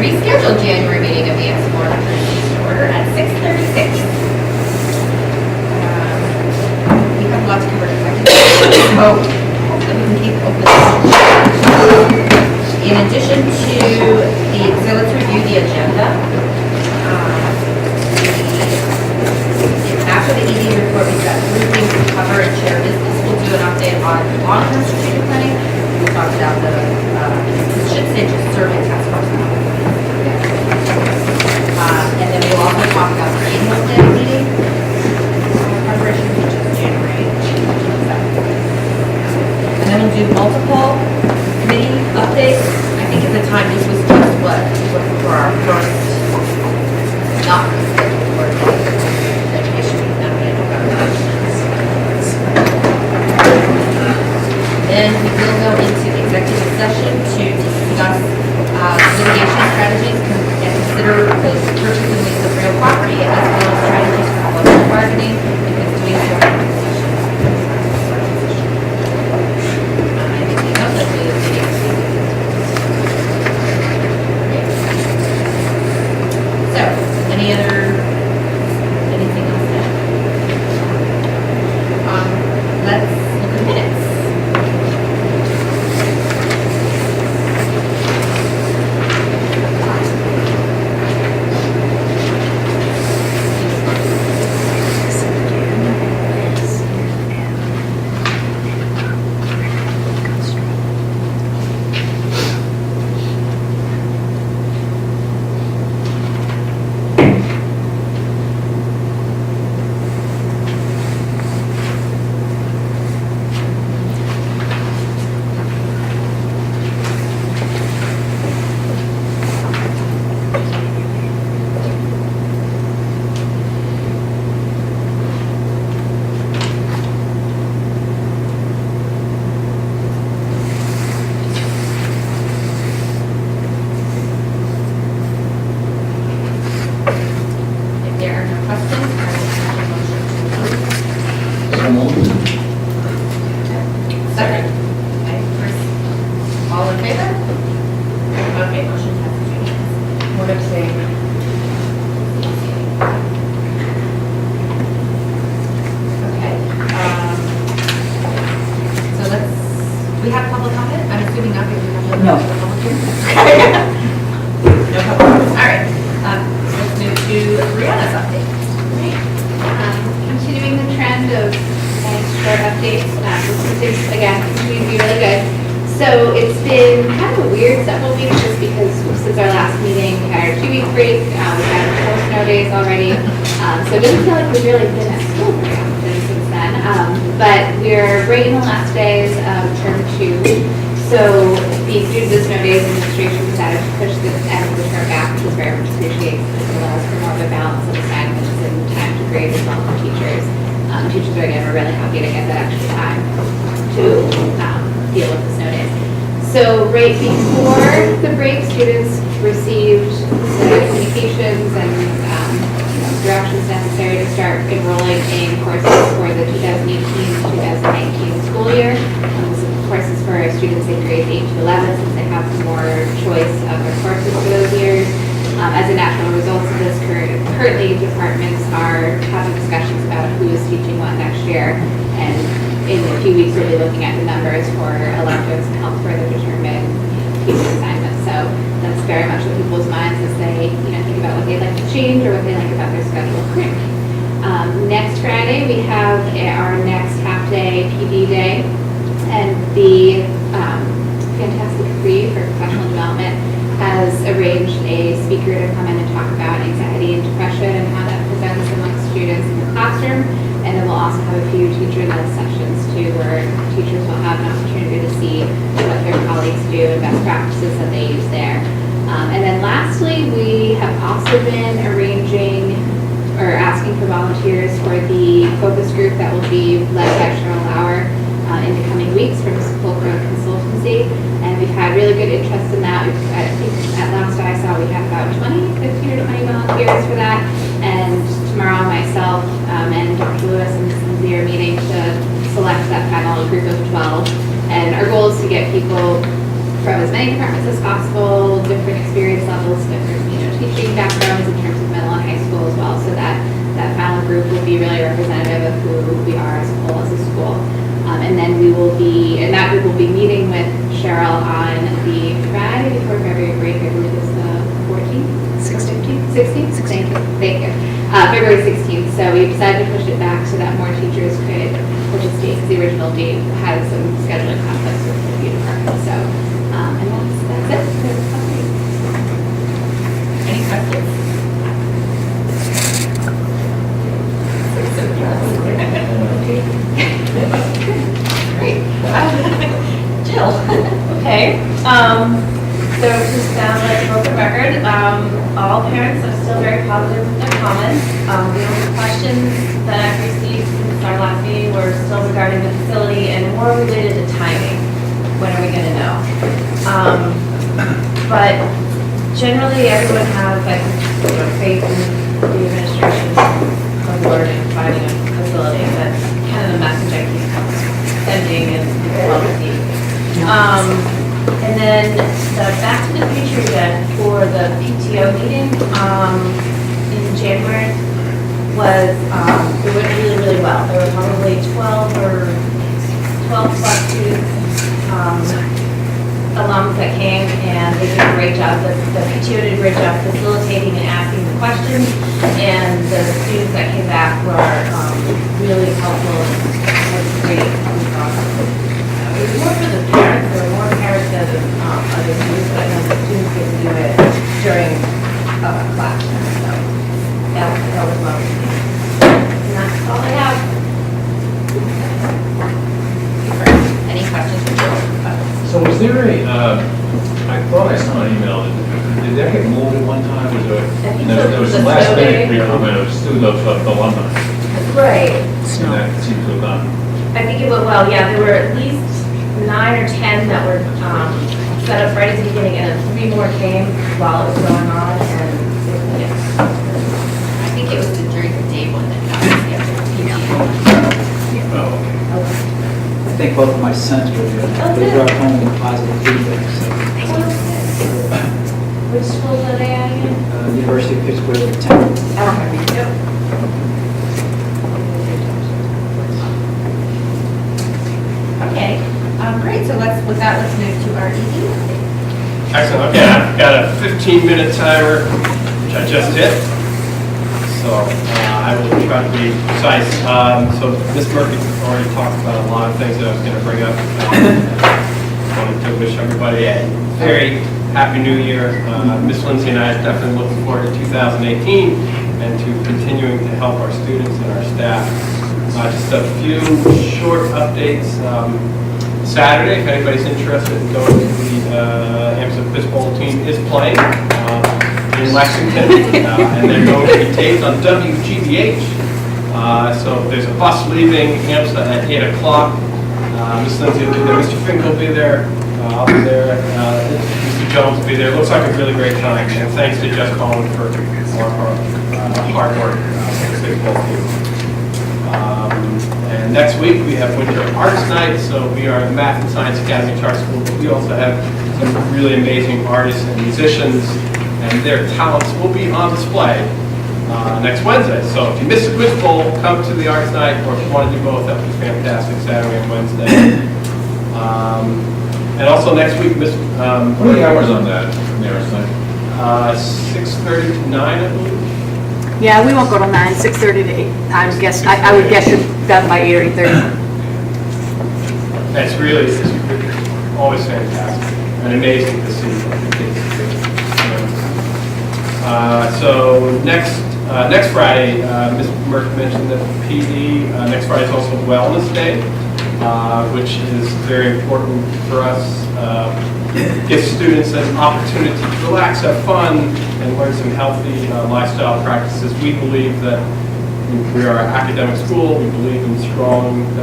Rescheduled January meeting of the AMSA Board of Trustees to order at 6:36. We have lots to cover tonight. So hopefully we can keep open. In addition to let's review the agenda. After the ED report, we've got 3 things to cover and share business. We'll do an update on long-term strategic planning. We'll talk about the survey task force. And then we'll also talk about the annual planning meeting preparation, which is January 27th. And then we'll do multiple committee updates. I think at the time this was just what for our first not scheduled board education meeting. Now we know about that. Then we will go into executive session to discuss litigation strategies and consider the purchase and lease of real property as well as strategies for collective bargaining because doing so in the session. Anything else that we need? So, anything else there? Let's look at the minutes. Select that panel, a group of 12, and our goal is to get people from as many departments as possible, different experience levels, different, teaching backgrounds in terms of middle and high school as well, so that final group will be really representative of who we are as a whole as a school. And then that group will be meeting with Cheryl on the Friday before February break. I believe it's the 14th? 16th? Thank you. February 16th. So we decided to push it back so that more teachers could participate, because the original date had some scheduling conflicts with a few departments. So, and that's it. Any questions? Great. Jill. Okay. So just sounds like a broken record. All parents are still very positive with their comments. The only questions that I've received since our last meeting were still regarding the facility and more related to timing. When are we going to know? But generally, everyone has faith in the administration of learning, finding a facility. That's kind of the message I keep sending and well received. And then the Back to the Future event for the PTO meeting in January it went really, really well. There were probably 12 plus students, alums that came, and they did a great job. The PTO did a great job facilitating and asking the questions, and the students that came back were really helpful and was great. It was more for the parents. There were more parents than other students, but I know the students get to do it during class. So that was lovely. And that's all I have. Any questions for Jill? So was there I thought I saw an email, did that get moved at one time? There was some last minute recruitment of student alumni. Right. And that seemed to have gone. I think it went well, yeah. There were at least 9 or 10 that were set up right at the beginning, and then 3 more came while it was going on, and I think it was during the day one that got Oh, okay. I think both of my sons were there. They brought home positive feedback. Which schools are they at again? University of Pittsburgh, 10. Okay, great. So with that, let's move to our ED update. Excellent. Okay, I've got a 15-minute timer, which I just hit. So I will try to be precise. So Ms. Murphy already talked about a lot of things that I was going to bring up. I wanted to wish everybody a very happy new year. Ms. Lindsay and I are definitely looking forward to 2018 and to continuing to help our students and our staff. Just a few short updates. Saturday, if anybody's interested in going to the AMSA Quiz Bowl team is playing in Lexington, and they're going to be taped on WGBH. So there's a bus leaving AMSA at 8 o'clock. Ms. Lindsay will be there, Mr. Fink will be there, I'll be there, Mr. Jones will be there. It looks like a really great time, and thanks to Jess Collins for our hard work for the Quiz Bowl team. And next week we have Winter Arts Night, so we are the Math and Science Academy Charter School, but we also have some really amazing artists and musicians, and their talents will be on display next Wednesday. So if you missed the Quiz Bowl, come to the Arts Night, or if you want to do both, that would be fantastic, Saturday and Wednesday. And also next week, What are the hours on that, from the Arts Night? 6:30 to 9, I believe. Yeah, we won't go till 9, 6:30 to 8. I would guess you're done by 8 or 8:30. It's always fantastic and amazing to see what the kids do. So next Friday, Ms. Murphy mentioned that PD, next Friday is also Wellness Day, which is very important for us. Gives students an opportunity to relax, have fun, and learn some healthy lifestyle practices. We believe that we are an academic school. We believe in a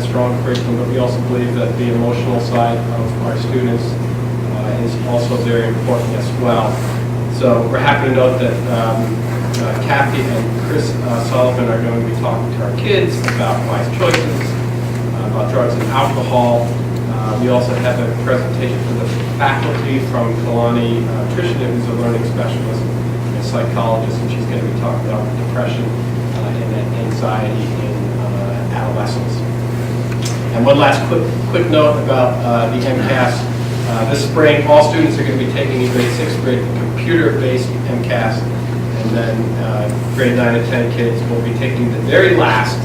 strong curriculum, but we also believe that the emotional side of our students is also very important as well. So we're happy to note that Kathy and Chris Sullivan are going to be talking to our kids about wise choices, about drugs and alcohol. We also have a presentation from the faculty from Kalani Trishna, who's a learning specialist and psychologist, and she's going to be talking about depression and anxiety in adolescents. And one last quick note about the MCAS. This spring, all students are going to be taking in grade 6th grade computer-based MCAS, and then grade 9 and 10 kids will be taking the very last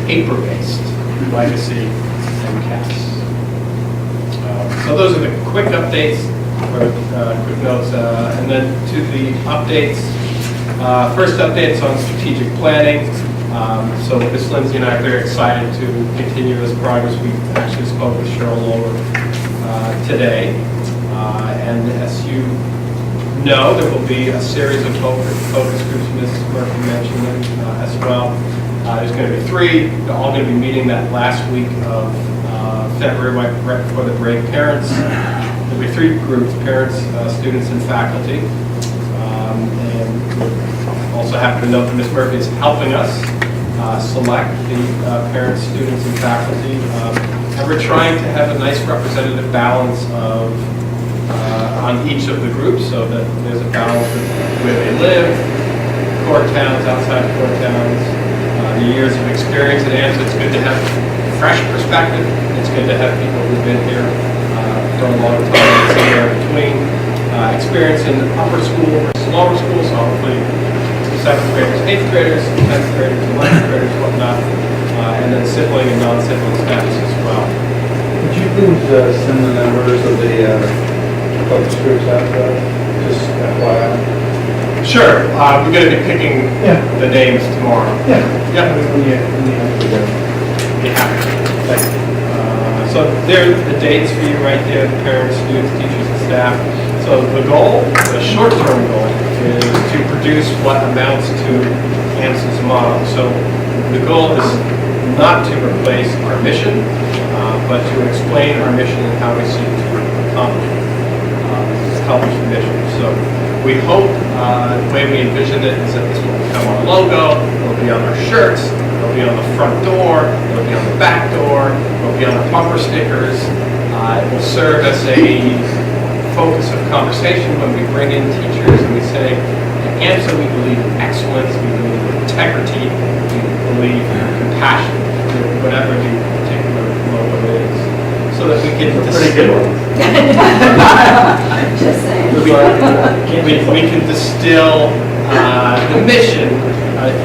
paper-based legacy MCAS. So those are the quick updates, or quick notes, and then to the updates. First updates on strategic planning. So Ms. Lindsay and I are very excited to continue this progress. We actually spoke with Cheryl Lower today. And as you know, there will be a series of focus groups. Ms. Murphy mentioned them as well. There's going to be 3. They're all going to be meeting that last week of February, right before the break. Parents, there'll be 3 groups: parents, students, and faculty. And we're also happy to note that Ms. Murphy is helping us select the parents, students, and faculty. And we're trying to have a nice representative balance of on each of the groups, so that there's a balance of where they live, core towns, outside of core towns, the years of experience at AMSA. It's good to have a fresh perspective. It's good to have people who've been here for a long time, somewhere in between. Experience in upper school versus lower school, so hopefully 7th graders, 8th graders, 10th graders, 11th graders, whatnot, and then sibling and non-sibling status as well. Could you please send the numbers of the focus groups out, just FYI? Sure, we're going to be picking the names tomorrow. Yeah. Yeah. Be happy. Thank you. So there are the dates for you right there, parents, students, teachers, and staff. So the goal, the short-term goal, is to produce what amounts to AMSA's model. So the goal is not to replace our mission, but to explain our mission and how we seek to accomplish the mission. So we hope, the way we envision it is that this will become our logo, it'll be on our shirts, it'll be on the front door, it'll be on the back door, it'll be on the bumper stickers. It will serve as a focus of conversation when we bring in teachers and we say, at AMSA we believe in excellence, we believe in integrity, we believe in compassion, whatever the particular logo is, so that we can Pretty good one. Just saying. we can distill the mission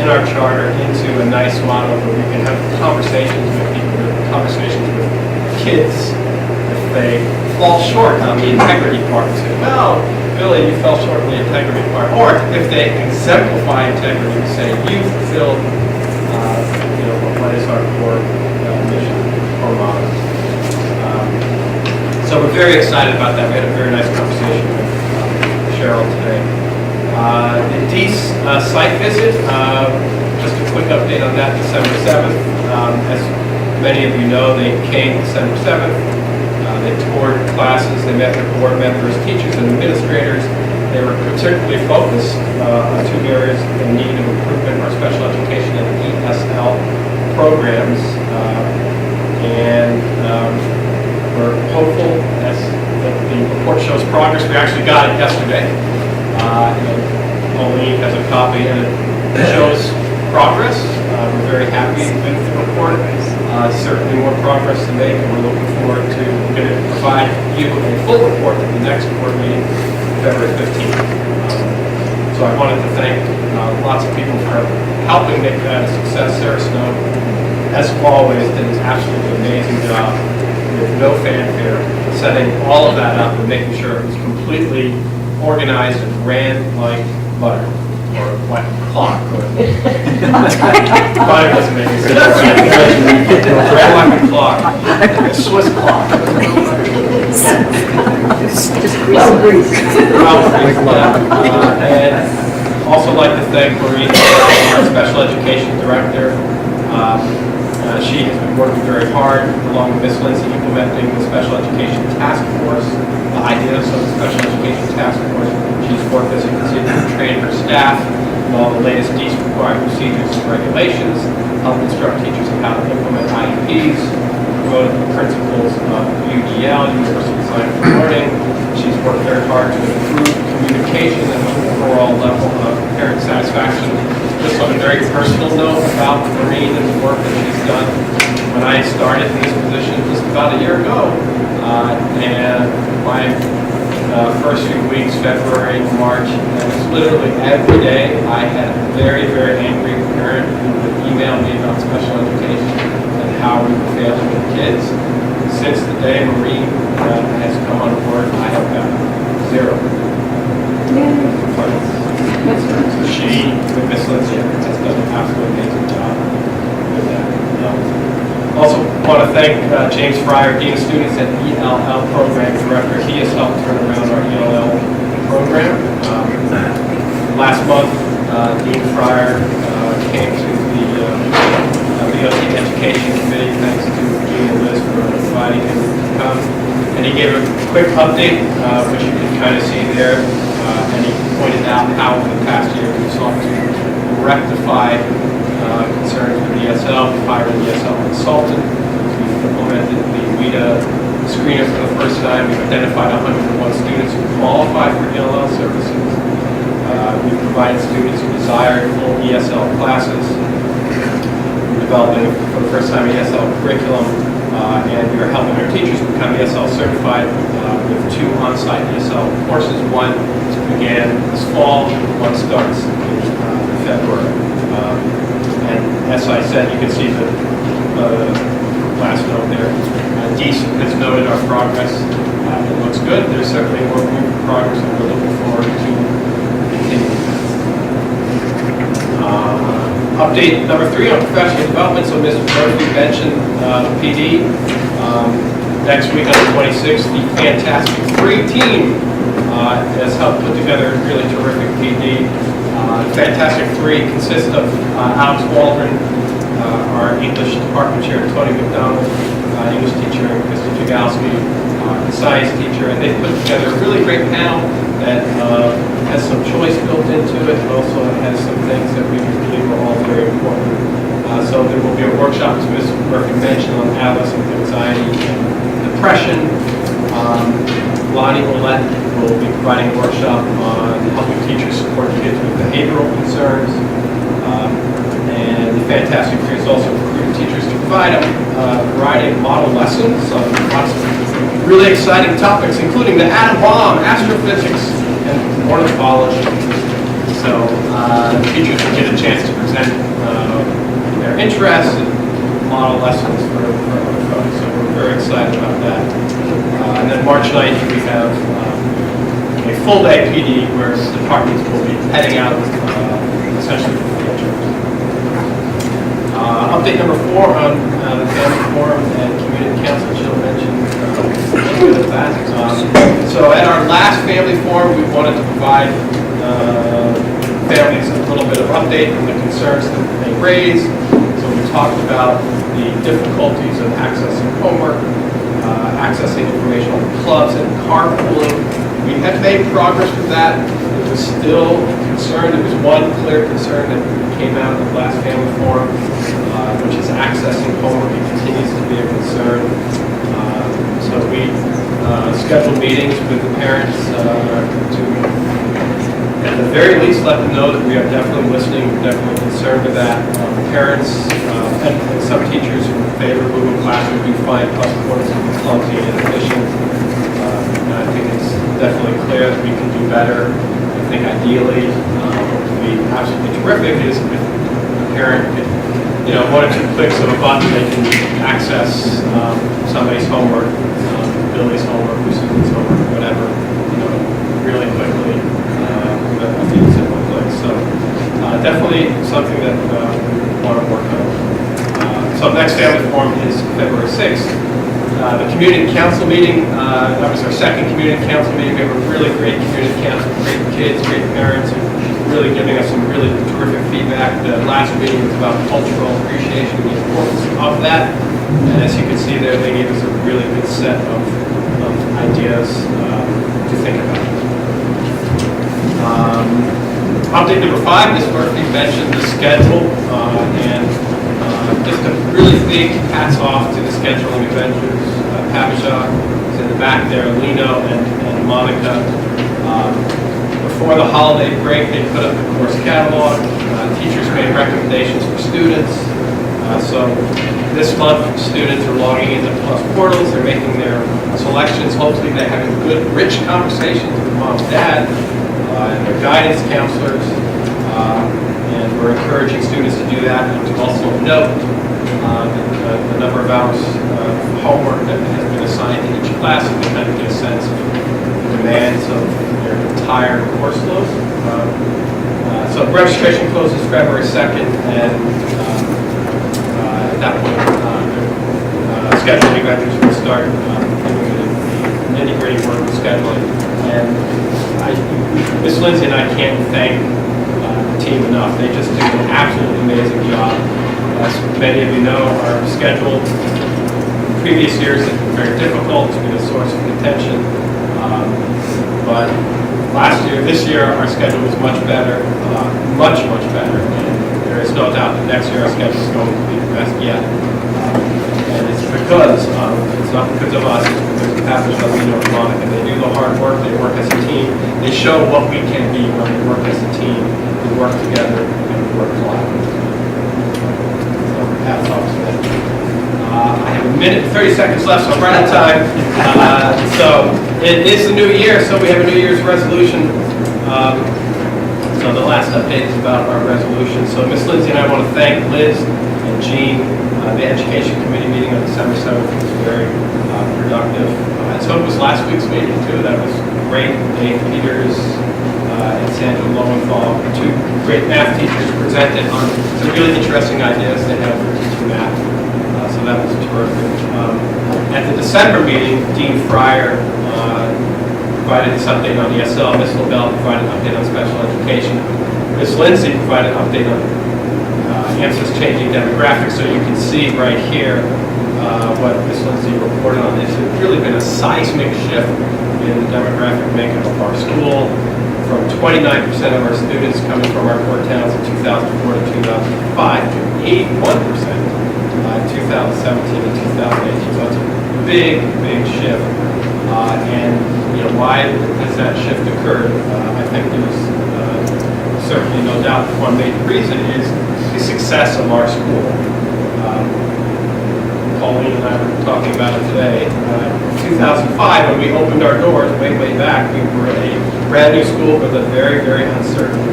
in our charter into a nice model where we can have conversations with people, conversations with kids. If they fall short on the integrity part, and say, well, Billy, you fell short on the integrity part. Or if they exemplify integrity, and say, you fulfilled, what is our core mission or model. So we're very excited about that. We had a very nice conversation with Cheryl today. The DEAS site visit, just a quick update on that, December 7th. As many of you know, they came December 7th. They toured classes, they met with board members, teachers, and administrators. They were particularly focused on 2 areas in need of improvement: our special education and ESL programs. We're hopeful as the report shows progress. We actually got it yesterday. Pauline has a copy and it shows progress. We're very happy with the report. Certainly more progress to make, and we're looking forward to, we're going to provide you a full report at the next board meeting, February 15th. So I wanted to thank lots of people for helping make that a success. Sarah Snow, as always, did an absolutely amazing job with no fanfare, setting all of that up and making sure it was completely organized and ran like butter. Or like clock. Probably doesn't make any sense. Ran like a clock. A Swiss clock. Well greased. And also like to thank Marie, our special education director. She has been working very hard along with Ms. Lindsay implementing the special education task force, the ideas of the special education task force. She's worked, as you can see, to train her staff in all the latest DEAS required procedures and regulations, help instruct teachers on how to implement IEPs. promoted the principles of UDL, Universal Design for Learning. She's worked very hard to improve communication and overall level of parent satisfaction. Just on a very personal note about Maureen and the work that she's done. When I started in this position just about a year ago, and my first few weeks, February, March, and it was literally every day I had a very, very angry parent who would email me about special education and how we were failing the kids. Since the day Maureen has come on board, I have got 0 complaints. She, with Miss Lindsay, has done an absolutely amazing job with that. Also want to thank James Fryer, Dean of Students at ELL Program Director. He has helped turn around our ELL program. Last month, Dean Fryer came to the BOT Education Committee, thanks to Gene and Liz for inviting him to come. And he gave a quick update, which you can kind of see there. And he pointed out how in the past year we sought to rectify concerns with ESL. We hired an ESL consultant. We implemented the WIDA screener for the first time. We've identified 101 students who qualify for ELL services. We provide students who desire full ESL classes. We're developing for the first time ESL curriculum, and we are helping our teachers become ESL certified with 2 on-site ESL courses. One began this fall, one starts in February. And as I said, you can see the last note there. Deece has noted our progress. It looks good. There's certainly more room for progress, and we're looking forward to continuing. Update number 3 on professional development. So Mr. Murphy mentioned PD. Next week on the 26th, the Fantastic 3 team has helped put together a really terrific PD. Fantastic 3 consists of Alex Waldron, our English department chair, Tony McDonald, English teacher, and Mr. Jagalski, the science teacher, and they put together a really great panel that has some choice built into it, and also has some things that we believe are all very important. So there will be a workshop, as Ms. Murphy mentioned, on adolescent anxiety and depression. Lonnie Willett will be providing a workshop on helping teachers support kids with behavioral concerns. And the Fantastic 3 is also recruiting teachers to provide a variety of model lessons on lots of really exciting topics, including the atom bomb, astrophysics, and ornithology. So teachers will get a chance to present their interests and model lessons for other folks. So we're very excited about that. And then March 9th, we have a full day PD where departments will be heading out essentially for field trips. Update number 4 on the family forum and community council. Jill mentioned a little bit of that. So at our last family forum, we wanted to provide families a little bit of update on the concerns that they raised. So we talked about the difficulties of accessing homework, accessing information on clubs and carpooling. We had made progress with that. It was still a concern. There was one clear concern that came out of the last family forum, which is accessing homework. It continues to be a concern. So we scheduled meetings with the parents to, at the very least, let them know that we are definitely listening, we're definitely concerned with that. Parents and some teachers who favor moving classes do find points of clumsy and inefficient. And I think it's definitely clear that we can do better. I think ideally, what would be absolutely terrific is if a parent could, 1 or 2 clicks of a button, they can access somebody's homework, Billy's homework, Susan's homework, whatever, really quickly with a few simple clicks. So definitely something that we want to work on. So next family forum is February 6th. The community council meeting, that was our second community council meeting. We have a really great community council, great kids, great parents, and really giving us some really terrific feedback. The last meeting was about cultural appreciation and the importance of that. And as you can see there, they gave us a really good set of ideas to think about. Update number 5, Ms. Murphy mentioned the schedule, and Just a really big hats off to the scheduling adventures. Pavisha is in the back there, Lino and Monica. Before the holiday break, they put up the course catalog. Teachers made recommendations for students. So this month, students are logging into Plus portals. They're making their selections. Hopefully, they're having good, rich conversations with mom and dad and their guidance counselors. And we're encouraging students to do that. And to also note the number of hours of homework that has been assigned to each class, so they kind of get a sense of the demands of their entire course load. So registration closes February 2nd, and at that point, scheduling adventures will start doing the nitty-gritty work of scheduling. And Ms. Lindsay and I can't thank the team enough. They just do an absolutely amazing job. As many of you know, our schedule in previous years has been very difficult. It's been a source of contention. But this year, our schedule was much better, much better. And there is no doubt that next year our schedule is going to be the best yet. And it's not because of us, it's because of Patricia, Lino, and Monica. They do the hard work, they work as a team. They show what we can be when we work as a team. We work together and we work collaboratively. So hats off to them. I have a minute and 30 seconds left, so I'm right on time. So it is the new year, so we have a New Year's resolution. So the last update is about our resolution. So Ms. Lindsay and I want to thank Liz and Jean. The Education Committee meeting on December 7th was very productive. And so it was last week's meeting too. That was great. Dave Peters and Sandra Lowenthal, two great math teachers, presented on some really interesting ideas they have for teaching math. So that was terrific. At the December meeting, Dean Fryer provided this update on ESL. Ms. LaBelle provided an update on special education. Ms. Lindsay provided an update on AMSA's changing demographics. So you can see right here what Ms. Lindsay reported on this. It's really been a seismic shift in the demographic makeup of our school, from 29% of our students coming from our core towns in 2004 to 2005 to 81% 2017 and 2018. So it's a big shift. And why has that shift occurred? I think there's certainly no doubt that one major reason is the success of our school. Pauline and I were talking about it today. In 2005, when we opened our doors way back, we were a brand new school with a very uncertain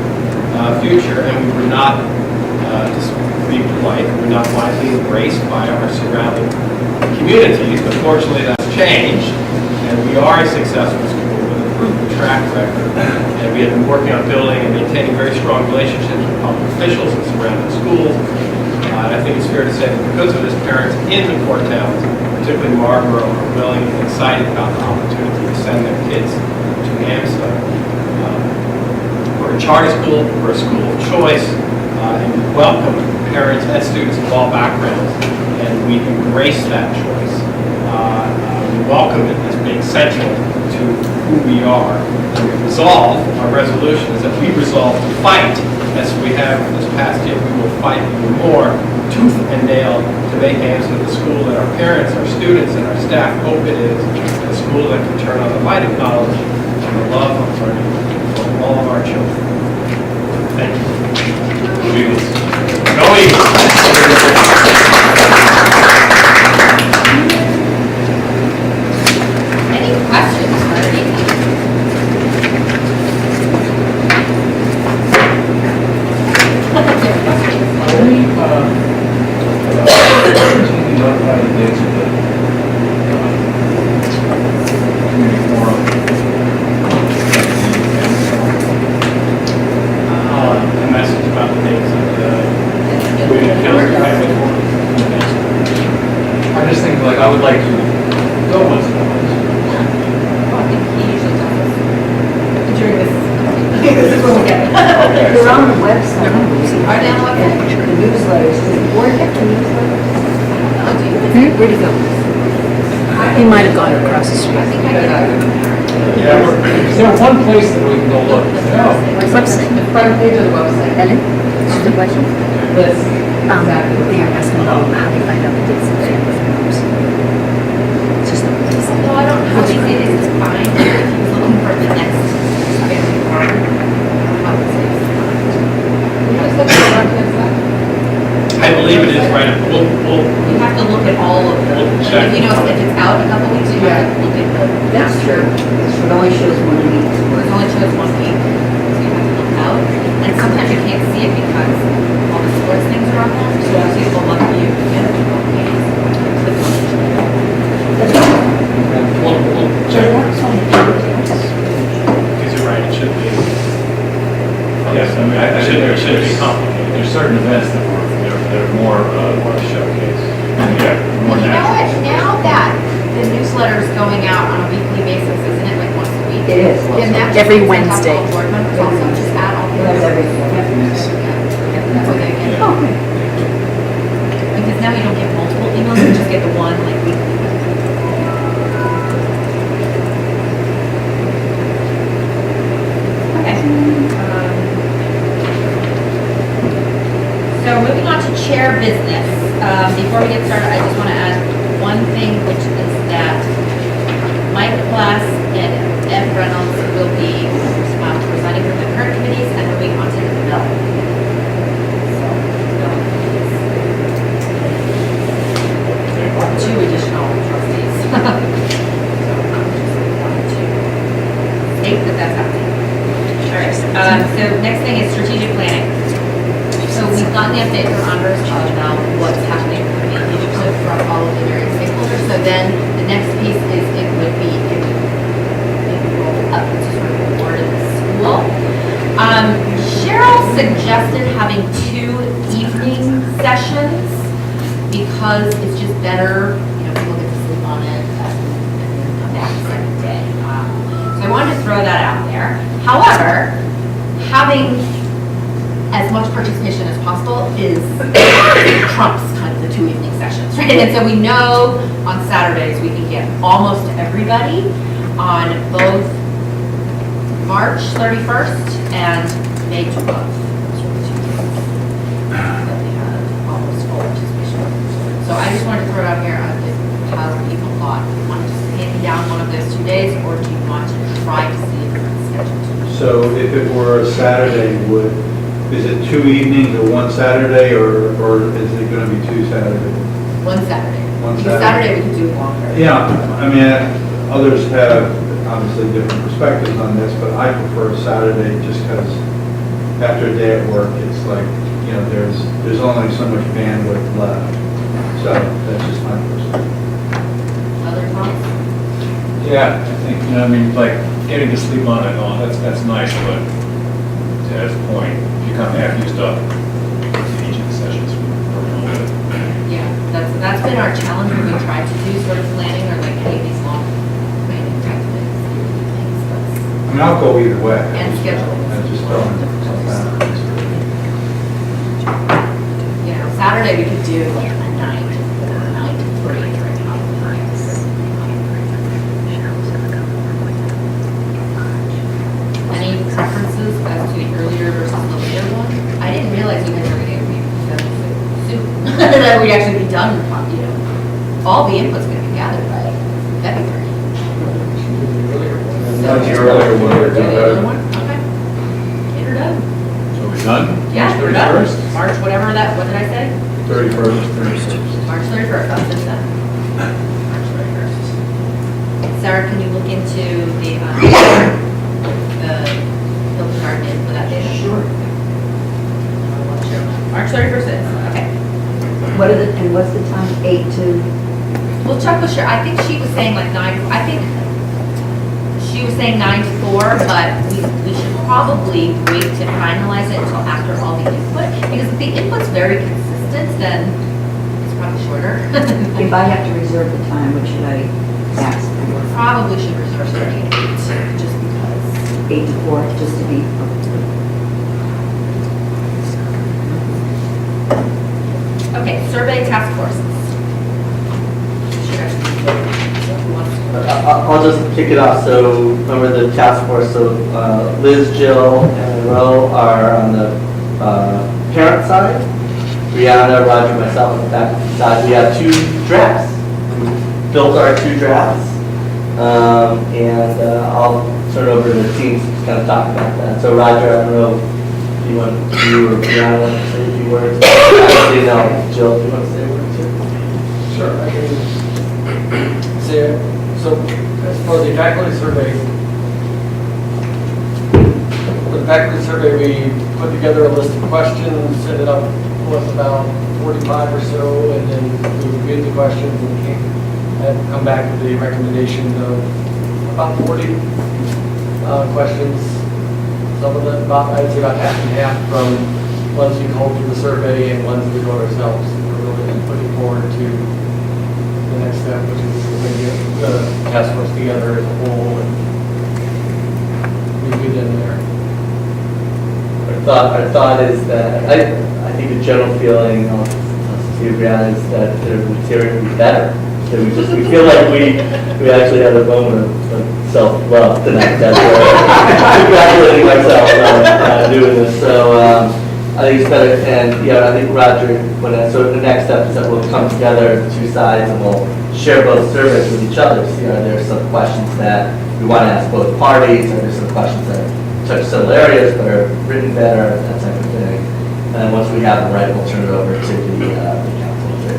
future, and we were not just being polite. We're not widely embraced by our surrounding communities, but fortunately that's changed, and we are a successful school with a proven track record, and we have been working on building and maintaining very strong relationships with public officials and surrounding schools. And I think it's fair to say that because of this, parents in the core towns, particularly Marlborough, are willing and excited about the opportunity to send their kids to AMSA. We're a charter school, we're a school of choice, and we welcome parents and students of all backgrounds, and we embrace that choice. We welcome it as being central to who we are. And we resolve, our resolution is that we resolve to fight, as we have this past year. We will fight even more, tooth and nail, to make AMSA the school that our parents, our students, and our staff hope it is, a school that can turn on the light of knowledge and the love of learning for all of our children. Thank you. Go Eagles. Go Eagles. Any questions for Amy? A message about the dates of the I just think, like, I would like to go once in a while. I think he usually does during this. This is when we get it. Okay. They're on the website. Are they on the website? The newsletters, does the board get the newsletter? Oh, do you? Where'd he go? He might have gone across the I street. think I get it. Yeah, is there one place that we can go look? No. Website. The front page of the website. Ellen, this is the question? This. They are asking about how they find out the dates of the exams. It's just not what they say. No, I don't know how easy it is to find if he was looking for the next family card. How easy it is to find. You just look at the website. I believe it is right, we'll, You have to look at all of them. We'll check. If you know, if it's out a couple weeks, you have to look at the. That's true. It only shows 1 week. Where it only shows 1 week, so you have to look out. And sometimes you can't see it because all the sports things are on there, so you see the month you get it. Click on it. we'll check. Because you're right, it should be. Yes, I mean, It should be complicated. There's certain events that they're more, More showcase. yeah, more You know what, natural. now that the newsletter is going out on a weekly basis, isn't it, like once a week? It is. Then that Every just sends out Wednesday. all board members also, just add all. the That's every- Yes. That way they get. Oh, okay. Because now you don't get multiple emails, you just get the one like weekly. Okay. So moving on to chair business. Before we get started, I just want to add one thing, which is that Mike Glass and Ed Reynolds will be presiding from the current committees and moving on to the development. So, 2 additional trustees. So, I just wanted to state that that's happening. All right, so next thing is strategic planning. So we've gotten the update from Anders about what's happening with the initiative from all of the various stakeholders. So then the next piece is it would be in roll up to sort of the board of the school. Cheryl suggested having 2 evening sessions because it's just better, people get to sleep on it and then come back the second day. So I wanted to throw that out there. However, having as much participation as possible is trumps kind of the 2 evening sessions, right? And so we know on Saturdays we can get almost everybody on both March 31st and May 12th. Those are the 2 days that we have almost full participation. So I just wanted to throw it out here how people thought. Do you want to just hand down one of those 2 days, or do you want to try to see if it's scheduled? So if it were a Saturday, is it 2 evenings or 1 Saturday, or is it gonna be 2 Saturdays? One Saturday. One Because Saturday. Saturday we can do longer. Yeah, I mean, others have obviously different perspectives on this, but I prefer Saturday just because after a day at work, it's like, there's only so much bandwidth left. So that's just my perspective. Other thoughts? Yeah, I think, I mean, like, getting to sleep on it, that's nice, but to Ed's point, if you come half used up to each of the sessions, we're going to Yeah, that's been our challenge when we tried to do sort of planning or like any of these long planning type things. I mean, I'll go either way. And scheduling. I just don't. Saturday we could do like a 9 to 3 during holidays. Any preferences as to the earlier versus the later one? I didn't realize you guys were going to be done soon. That we'd actually be done, all the input's going to be gathered by February. That's the earlier one. The earlier one? Okay. Get her done. So we're done? Yeah, we're done. 31st? March, whatever that, what did I say? 31st. March 31st, that's it then. March 31st. Sarah, can you look into the Hilton Garden Inn for that data? Sure. March 31st is, okay. And what's the time? 8 to? We'll check with Cheryl. I think she was saying like 9, I think she was saying 9 to 4, but we should probably wait to finalize it until after all the input. Because if the input's very consistent, then it's probably shorter. If I have to reserve the time, what should I ask for? Probably should reserve starting at 8, just because. 8 to 4, just to be. Okay, survey task forces. Should actually- so who wants to- I'll just kick it off. So remember the task force, so Liz, Jill, and Monroe are on the parent side, Brianna, Roger, myself, and the faculty side, we have 2 drafts. We built our 2 drafts. And I'll turn it over to the teams to kind of talk about that. So Roger, I don't know if you or Brianna want to say a few words. Actually, no, Jill, do you want to say a word too? Sure, I can say it. So as for the faculty survey, we put together a list of questions, set it up with about 45 or so, and then we reviewed the questions and come back with the recommendation of about 40 questions. Some of them, I'd say about half and half from ones we called through the survey and ones we wrote ourselves. We're really looking forward to the next step, which is to get the task force together as a whole and review them there. Our thought is that, I think the general feeling, I'll see Brianna, is that the material would be better. So we feel like we actually had a moment of self-love tonight. That's congratulating ourselves doing this. So I think it's better, and I think Roger, so the next step is that we'll come together, 2 sides, and we'll share both surveys with each other. See, are there some questions that we want to ask both parties? Are there some questions that touch several areas but are written better, that type of thing? And once we have them right, we'll turn it over to the council to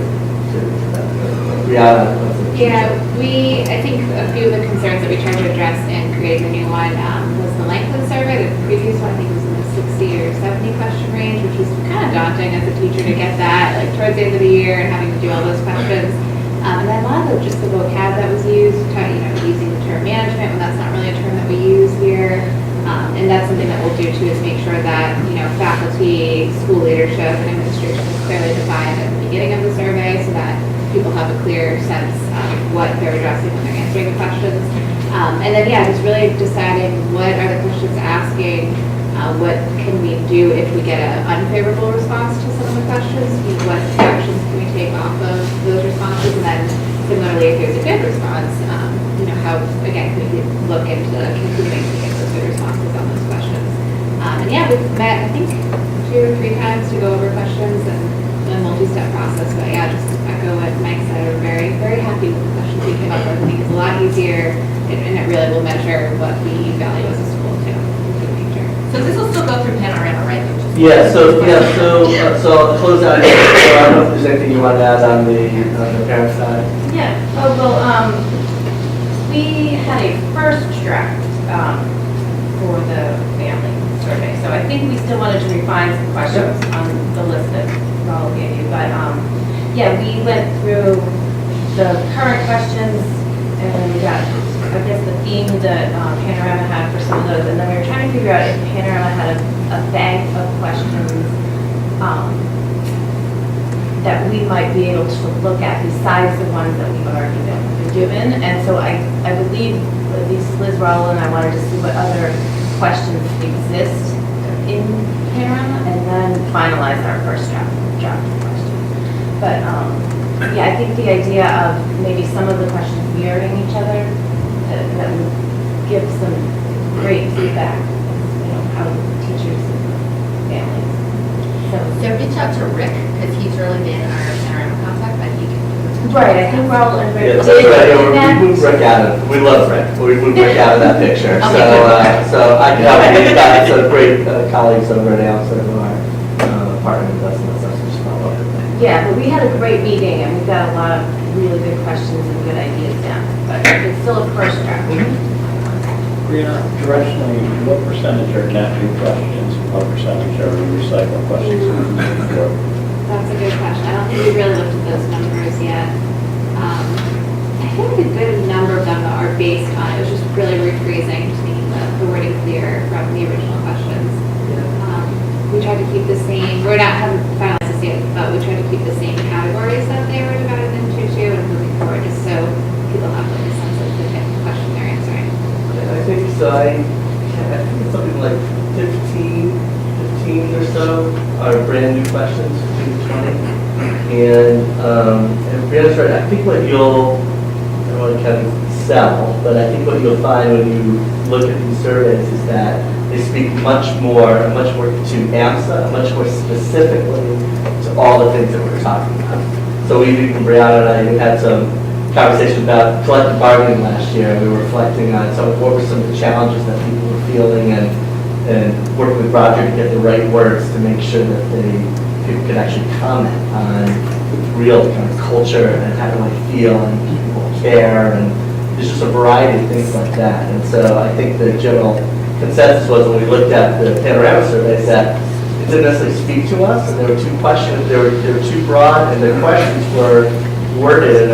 Brianna. Yeah, I think a few of the concerns that we tried to address in creating the new one was the length of the survey. The previous one, I think, was in the 60 or 70 question range, which was kind of daunting as a teacher to get that, like, towards the end of the year and having to do all those questions. And then a lot of just the vocab that was used, using the term management when that's not really a term that we use here. And that's something that we'll do too, is make sure that, faculty, school leadership, and administration is clearly defined at the beginning of the survey so that people have a clear sense of what they're addressing when they're answering the questions. And then, just really deciding what are the questions asking, what can we do if we get an unfavorable response to some of the questions, what actions can we take off of those responses, and then similarly, if there's a good response, how, again, we could look into continuing to get those good responses on those questions. We've met, I think, 2 or 3 times to go over questions and a multi-step process, but just to echo what Mike said, we're very, very happy with the questions we came up with. I think it's a lot easier, and it really will measure what we value as a school too in the future. So this will still go through Panorama, right? So I'll close out here. So I don't know if there's anything you want to add on the parent side. Yeah, we had a first draft for the family survey. So I think we still wanted to refine some questions on the list that Raul gave you. But we went through the current questions and we got, I guess, the theme that Panorama had for some of those. And then we were trying to figure out if Panorama had a bank of questions that we might be able to look at besides the ones that we've already been given. And so I believe, at least Liz, Raul, and I wanted to see what other questions exist in Panorama and then finalize our first draft of questions. But I think the idea of maybe some of the questions mirroring each other that would give some great feedback, how teachers and families. So reach out to Rick, because he's really been our Panorama contact, but he can. Right, I think Raul and Rick That's did right. that. We moved Rick out of. We love Rick. We moved Rick out of that picture. Okay, So I can help. We've got some great colleagues over at AMSA who are partnering with us in this. Just follow up. Yeah, but we had a great meeting and we got a lot of really good questions and good ideas down. But it's still a first draft. Brianna, directionally, what percentage are net new questions? What percentage are recycled questions? That's a good question. I don't think we really looked at those numbers yet. I think a good number of them are based on, it was just really rephrasing, just making the wording clear from the original questions. We tried to keep the same, haven't finalized this yet, but we tried to keep the same categories that they were divided into too, and moving forward, just so people have like a sense of the type of question they're answering. I think so. I think it's something like 15 or so are brand new questions, 15 to 20. And Brianna's right. I think what I don't want to kind of sell, but I think what you'll find when you look at these surveys is that They speak much more to AMSA, much more specifically to all the things that we're talking about. So we, Brianna and I, we had some conversations about collective bargaining last year, and we were reflecting on what were some of the challenges that people were feeling, and working with Roger to get the right words to make sure that people could actually comment on real kind of culture and how do I feel and people care, and there's just a variety of things like that. And so I think the general consensus was, when we looked at the panorama surveys, that it didn't necessarily speak to us, and there were two questions, they were too broad, and the questions were worded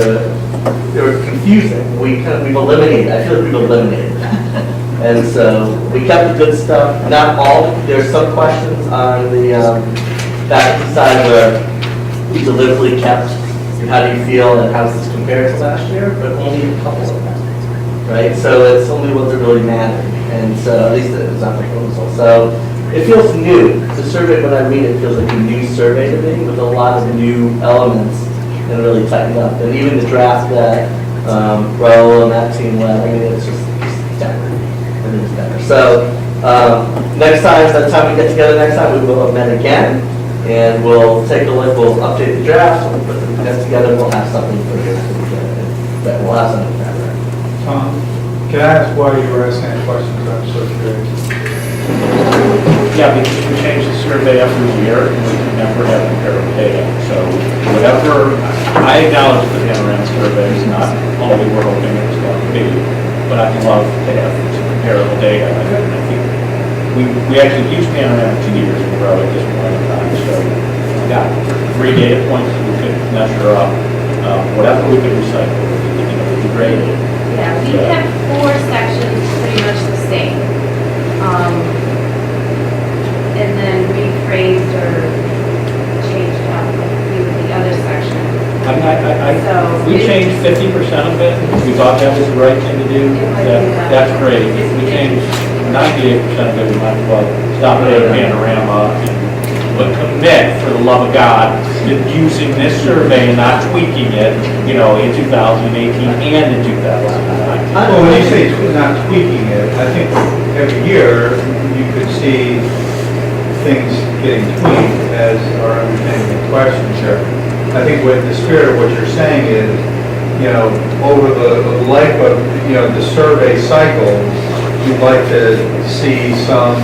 they were confusing. We've eliminated, I feel like we've eliminated that. And so we kept the good stuff, not all, there's some questions on the faculty side where we deliberately kept, how do you feel and how does this compare to last year, but only a couple of them, right? So it's only ones that really matter. And so, at least it was on proposal. So it feels new. The survey, when I read it, feels like a new survey to me, with a lot of new elements and really tightened up. And even the draft that Raul and that team led, I mean, it's just better. I think it's better. So next time, by the time we get together next time, we will have met again, and we'll take a look, we'll update the draft, we'll put them together, we'll have something for you. We'll have something for that. Tom, can I ask why you were asking that question? I'm so curious. Yeah, because we change the survey every year, and we can never have comparable data. So whatever, I acknowledge the panorama survey is not all we were hoping it was going to be, but I'd love to have some comparable data. I think we actually used panorama 2 years in a row at this point in time, so we got 3 data points that we could measure up. Whatever we could recycle, would be great. Yeah, we kept 4 sections pretty much the same. And then rephrased or changed out the other section. We changed 50% of it. We thought that was the right thing to do. That's great. If we changed 98% of it, we might as well stop it at a panorama but commit, for the love of God, to using this survey and not tweaking it, in 2018 and in 2019. Well, when you say not tweaking it, I think every year you could see things getting tweaked as our understanding of the question. Sure. I think what the spirit of what you're saying is, over the life of, the survey cycle, you'd like to see some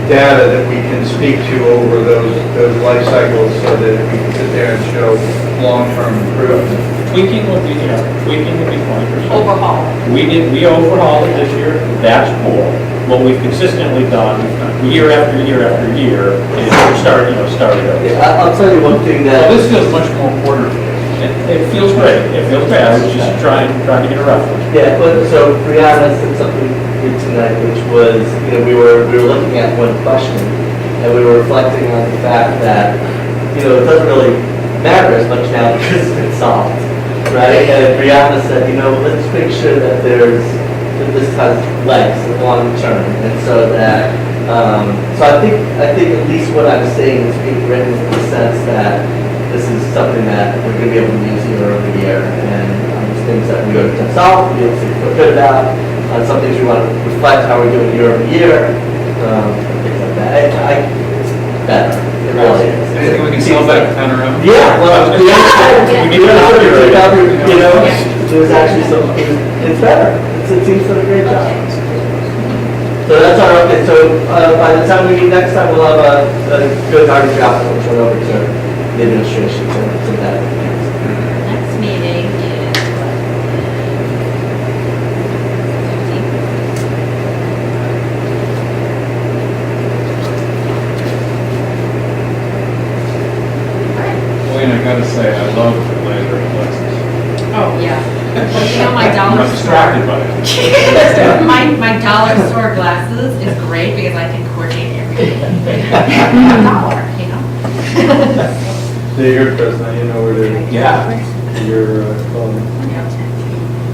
data that we can speak to over those life cycles, so that we can sit there and show long-term improvement. Tweaking would be 20%. Overhaul. We overhauled it this year. That's cool. What we've consistently done year after year after year is start over. Yeah, I'll tell you one thing that. Well, this feels much more orderly. It feels great. It feels great. I was just trying to get a reference. Yeah, but so Brianna said something here tonight, which was, we were looking at one question, and we were reflecting on the fact that, it doesn't really matter as much now because it's been solved, right? And Brianna said, let's make sure that this has legs long term, and so that, so I think at least what I'm saying is being written in the sense that this is something that we're going to be able to use year over year, and things that we have solved, we have to feel good about, some things we want to reflect how we're doing year over year, things like that. It's better. It really is. Anything we can sell back panorama? Yeah, well, there's actually it's better. It seems to do a great job. So that's our update. So by the time we meet next time, we'll have a good hard draft, and we'll turn over to the administration to that. Next meeting is Wayne, I gotta say, I love the laser glasses. Oh, yeah. My dollar I'm distracted by it. store. My dollar store glasses is great because I can coordinate everything. A dollar, They're your president, you know where they're. Yeah. Your phone. I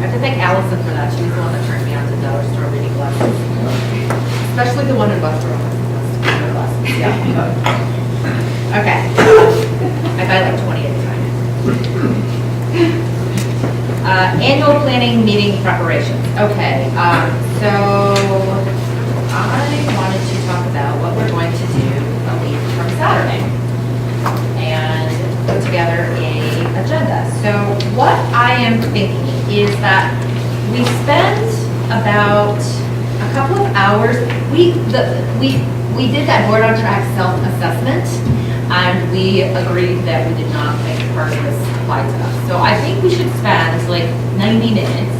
have to thank Allison for that. She was the one that turned me on to dollar store reading glasses. Especially the one in Westboro. Yeah. Okay. I buy like 20 at a time. Annual planning meeting preparations. Okay, so I what I am thinking is that we spend about a couple of hours, we did that board on track self-assessment, and we agreed that we did not think part of this applied to us. So I think we should spend like 90 minutes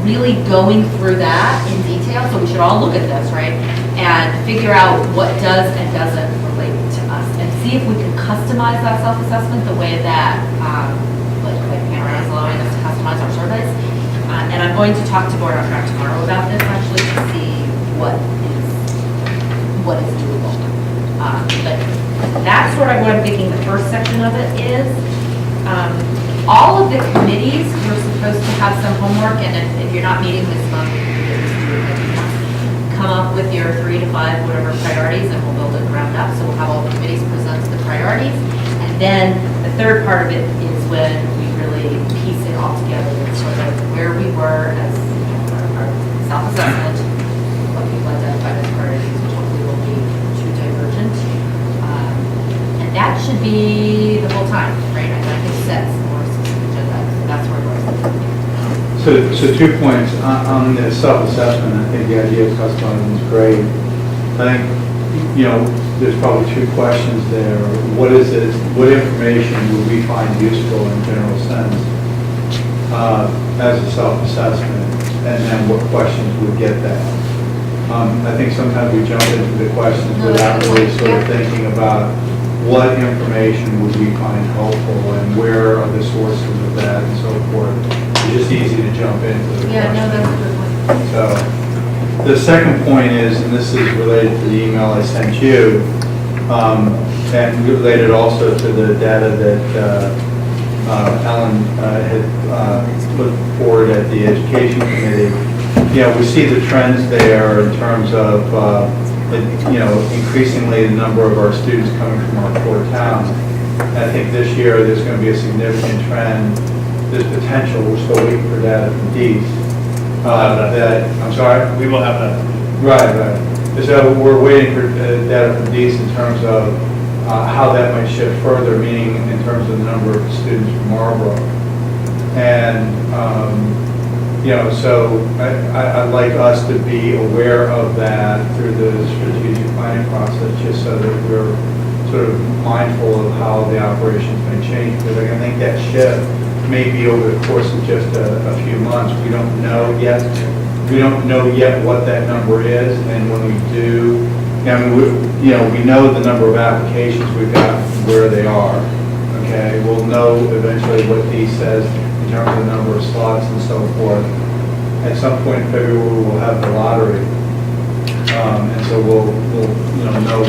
really going through that in detail, so we should all look at this, right? And figure out what does and doesn't relate to us, and see if we can customize that self-assessment the way that, like Panorama is allowing us to customize our surveys. And I'm going to talk to Board on Track tomorrow about this, actually, to see what is doable. But that's sort of what I'm thinking the first section of it is. All of the committees, you're supposed to have some homework, and if you're not meeting this month, come up with your 3 to 5, whatever priorities, and we'll build it ground up. So we'll have all the committees present the priorities. And then the third part of it is when we really piece it all together with sort of where we were as our self-assessment, what people identified as priorities, which hopefully will be too divergent. And that should be the whole time, right? And I think sets more specific agenda, so that's where we're going. So 2 points on the self-assessment. I think the idea of customizing is great. I think, there's probably 2 questions there. What is it? What information would we find useful in general sense as a self-assessment? And then what questions would get that? I think sometimes we jump into the questions without really sort of thinking about what information would we find helpful and where are the sources of that and so forth. It's just easy to jump into the question. Yeah, no, that's a good point. So, the second point is, and this is related to the email I sent you, and related also to the data that Ellen had put forward at the Education Committee. We see the trends there in terms of, increasingly the number of our students coming from our core towns. And I think this year there's going to be a significant trend. There's potential, we're still waiting for data from DEES. I'm sorry? We will have that. Right. So we're waiting for data from DEES in terms of how that might shift further, meaning in terms of the number of students from Marlboro. And, so I'd like us to be aware of that through the strategic planning process, just so that we're sort of mindful of how the operations may change. Because I think that shift may be over the course of just a few months. We don't know yet. We don't know yet what that number is, and when we do, we know the number of applications we've got, where they are. Okay, we'll know eventually what DEES says in terms of the number of slots and so forth. At some point in February, we'll have the lottery, and so we'll know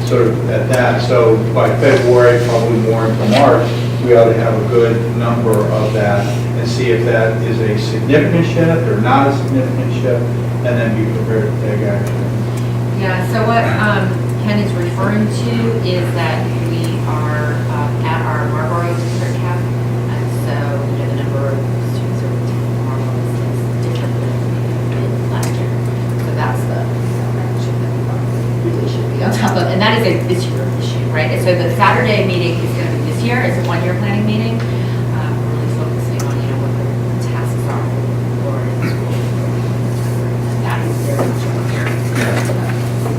sort of at that. So by February, probably more into March, we ought to have a good number of that and see if that is a significant shift or not a significant shift, and then be prepared to take action. Yeah, so what Ken is referring to is that we are at our Marlboro district cap, and so the number of students who are taking Marlboro is different than we did last year. So that's the issue that we really should be on top of, and that is a this year issue, right? And so the Saturday meeting is going to be this year. It's a one-year planning meeting. We're really focusing on what the tasks are for the school. And that is very much on here.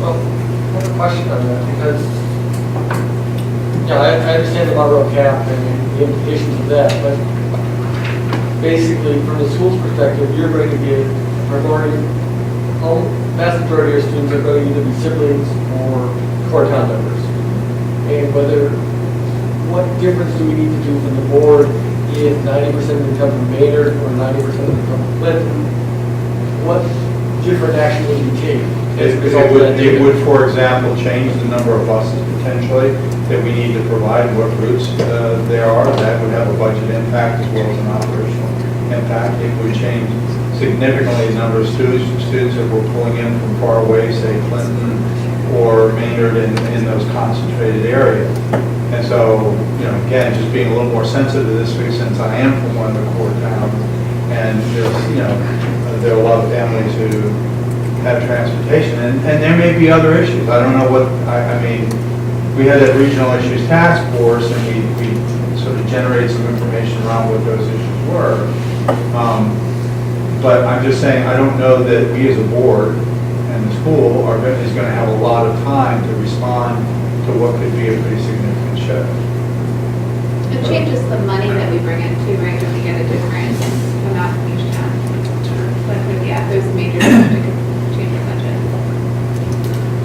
Well, I have a question on that, because, I understand the Marlboro cap and the implications of that, but basically, from the school's perspective, you're going to give vast majority of your students are going to either be siblings or core town members. And what difference do we need to do from the board if 90% of them come from Maynard or 90% of them come from Clinton? What different action would we take? It would, for example, change the number of buses potentially that we need to provide, what routes there are. That would have a budget impact as well as an operational impact. It would change significantly the number of students that we're pulling in from far away, say Clinton or Maynard in those concentrated areas. And so, again, just being a little more sensitive to this week, since I am from one of the core towns, and there's, there are a lot of families who have transportation, and there may be other issues. I don't know what, I mean, we had that regional issues task force, and we sort of generate some information around what those issues were. But I'm just saying, I don't know that we as a board and the school is going to have a lot of time to respond to what could be a pretty significant shift. It changes the money that we bring in too, right, if we get a different amount from each town. Like, yeah, there's major stuff that could change the budget.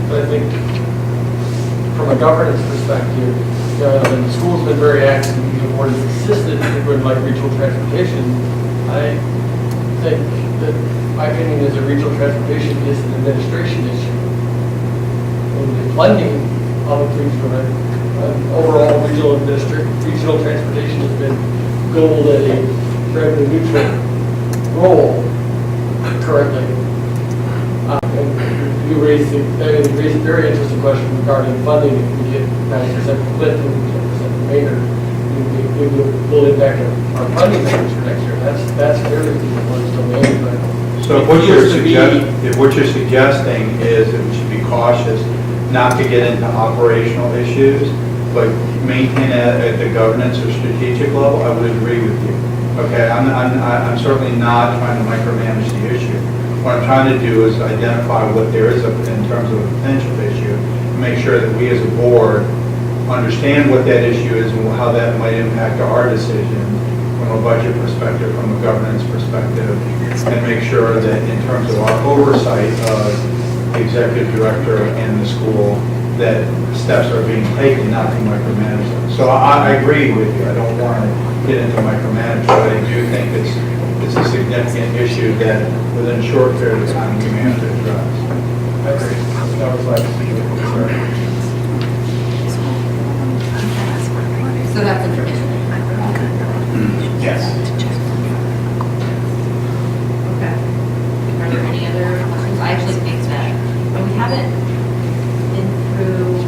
But I think from a governance perspective, the school's been very active, the board has assisted with like regional transportation. I think that, my opinion is a regional transportation is an administration issue. And the funding of regional, overall regional transportation has been gold at a revenue neutral role currently. And you raised a very interesting question regarding funding. If we get 90% from Clinton, 10% from Maynard, it will impact our funding numbers for next year. That's very important to me. So what you're suggesting is that we should be cautious not to get into operational issues, but maintain at the governance or strategic level. I would agree with you. Okay, I'm certainly not trying to micromanage the issue. What I'm trying to do is identify what there is in terms of a potential issue, and make sure that we as a board understand what that issue is and how that might impact our decision from a budget perspective, from a governance perspective, and make sure that in terms of our oversight of the executive director and the school, that steps are being taken not to micromanage them. So I agree with you. I don't want to get into micromanagement, but I do think it's a significant issue that within a short period of time we may have to address. I agree. That was like, So that's information. Yes. Okay. Are there any other questions? I actually think that we haven't been through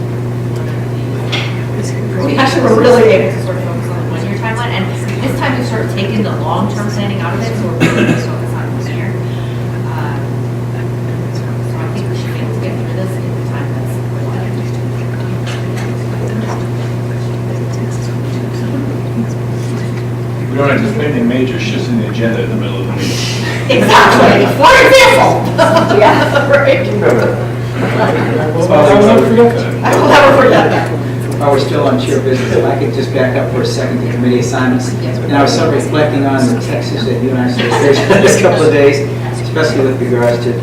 one of these. We actually were really able to sort of focus on the one-year timeline, and this time we sort of taken the long-term planning out of it, so we're really just focused on this year. So I think we should be able to get through this in the time that's allotted. We don't anticipate any major shifts in the agenda in the middle of the meeting. Exactly. For example. Yeah, right. I will never forget that. While we're still on chair business, if I could just back up for a second to committee assignments. And I was sort of reflecting on the texts that you and I exchanged this couple of days, especially with regards to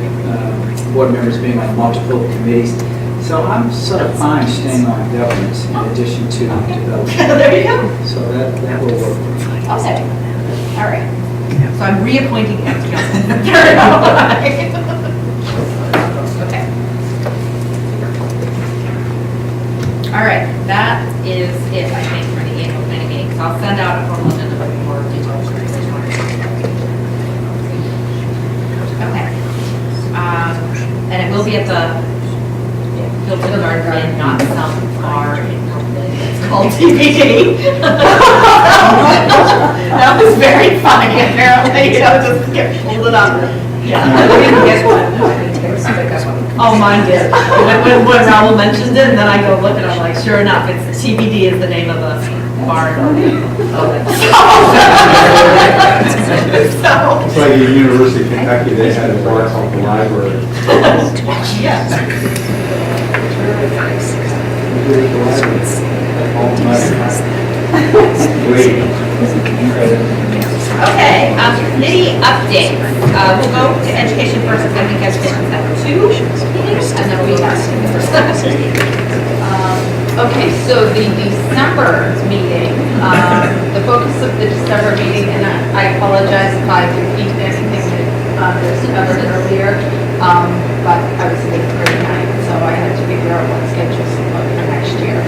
board members being on multiple committees. So I'm sort of fine staying on governance in addition to development. There you go. So that will work. Okay. All right. So I'm reappointing him to government. Okay. All right, that is it, I think, for the annual planning meeting. So I'll send out a formal agenda with more details. Okay. And it will be at the Hilton Garden Inn, not some bar in Brooklyn. It's called TBD. That was very funny, apparently, just get pulled it up. Yeah. Oh, mine did. When Raul mentioned it, and then I go look and I'm like, sure enough, it's TBD is the name of the bar. It's like at University of Kentucky, they had a bar called the library. Yes. Okay, committee updates. We'll go to education first, because I think education is at 2 meetings, and then we have okay, so the December meeting, the focus of the December meeting, and I apologize if I repeat anything that was covered earlier, but I was late for tonight, so I had to figure out what schedules to look for next year.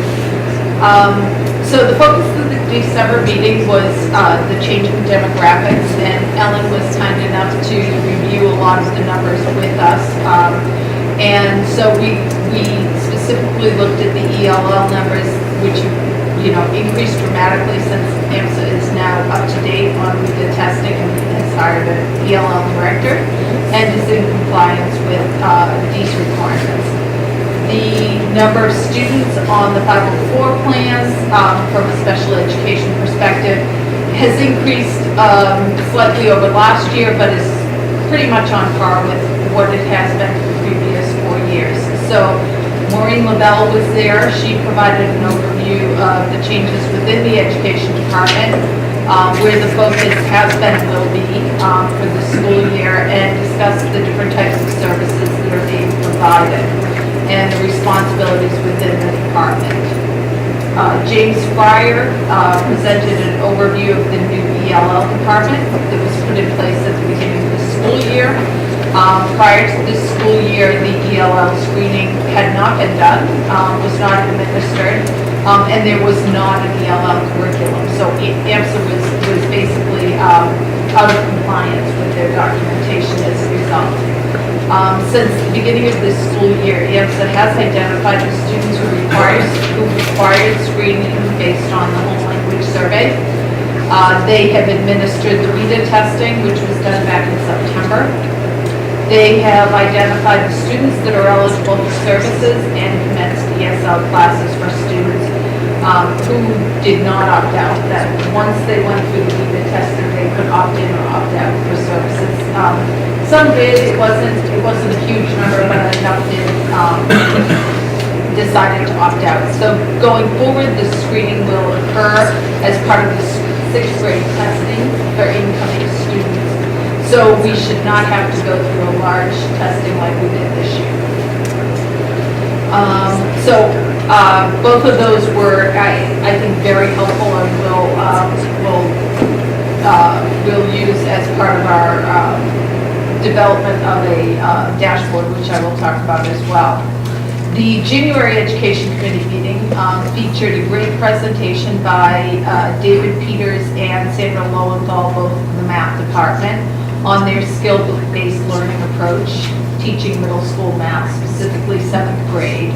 So the focus of the December meeting was the change in demographics, and Ellen was kind enough to review a lot of the numbers with us. And so we specifically looked at the ELL numbers, which increased dramatically since AMSA is now up to date on the testing and has hired an ELL director and is in compliance with these requirements. The number of students on the 504 plans from a special education perspective has increased slightly over last year, but is pretty much on par with what it has been for the previous 4 years. So Maureen Lavelle was there. She provided an overview of the changes within the education department, where the focus has been and will be for the school year, and discussed the different types of services that are being provided and the responsibilities within the department. James Fryer presented an overview of the new ELL department that was put in place at the beginning of the school year. Prior to this school year, the ELL screening had not been done, was not administered, and there was not an ELL curriculum. So AMSA was basically out of compliance with their documentation as a result. Since the beginning of this school year, AMSA has identified the students who required screening based on the home language survey. They have administered the READA testing, which was done back in September. They have identified the students that are eligible for services and commenced ESL classes for students who did not opt out. That once they went through the READA testing, they could opt in or opt out for services. Some did. It wasn't a huge number, but enough did decided to opt out. So going forward, the screening will occur as part of the 6th grade testing for incoming students. So we should not have to go through a large testing like we did this year. Both of those were, I think, very helpful, and we'll use as part of our development of a dashboard, which I will talk about as well. The January Education Committee meeting featured a great presentation by David Peters and Sandra Lowenthal, both from the math department, on their skill-based learning approach, teaching middle school math, specifically 7th grade.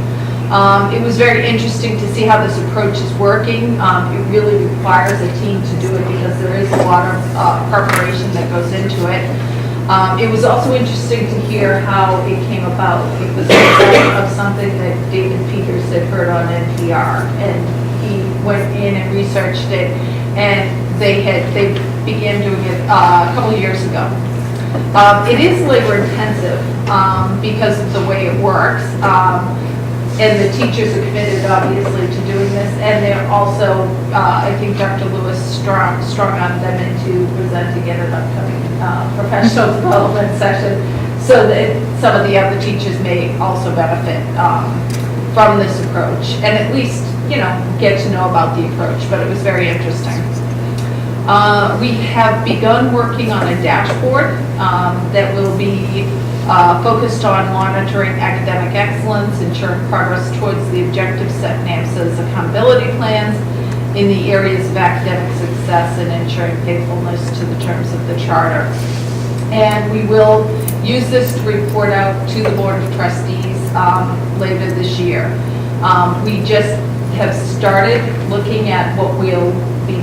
It was very interesting to see how this approach is working. It really requires a team to do it because there is a lot of preparation that goes into it. It was also interesting to hear how it came about. It was a result of something that David Peters had heard on NPR, and he went in and researched it, and they began doing it a couple of years ago. It is labor intensive because of the way it works, and the teachers are committed, obviously, to doing this, and they're also, I think Dr. Lewis strung on them into presenting at an upcoming professional development session, so that some of the other teachers may also benefit from this approach, and at least, get to know about the approach, but it was very interesting. We have begun working on a dashboard that will be focused on monitoring academic excellence, ensuring progress towards the objectives set in AMSA's accountability plans in the areas of academic success, and ensuring faithfulness to the terms of the charter. And we will use this to report out to the Board of Trustees later this year. We just have started looking at what we'll be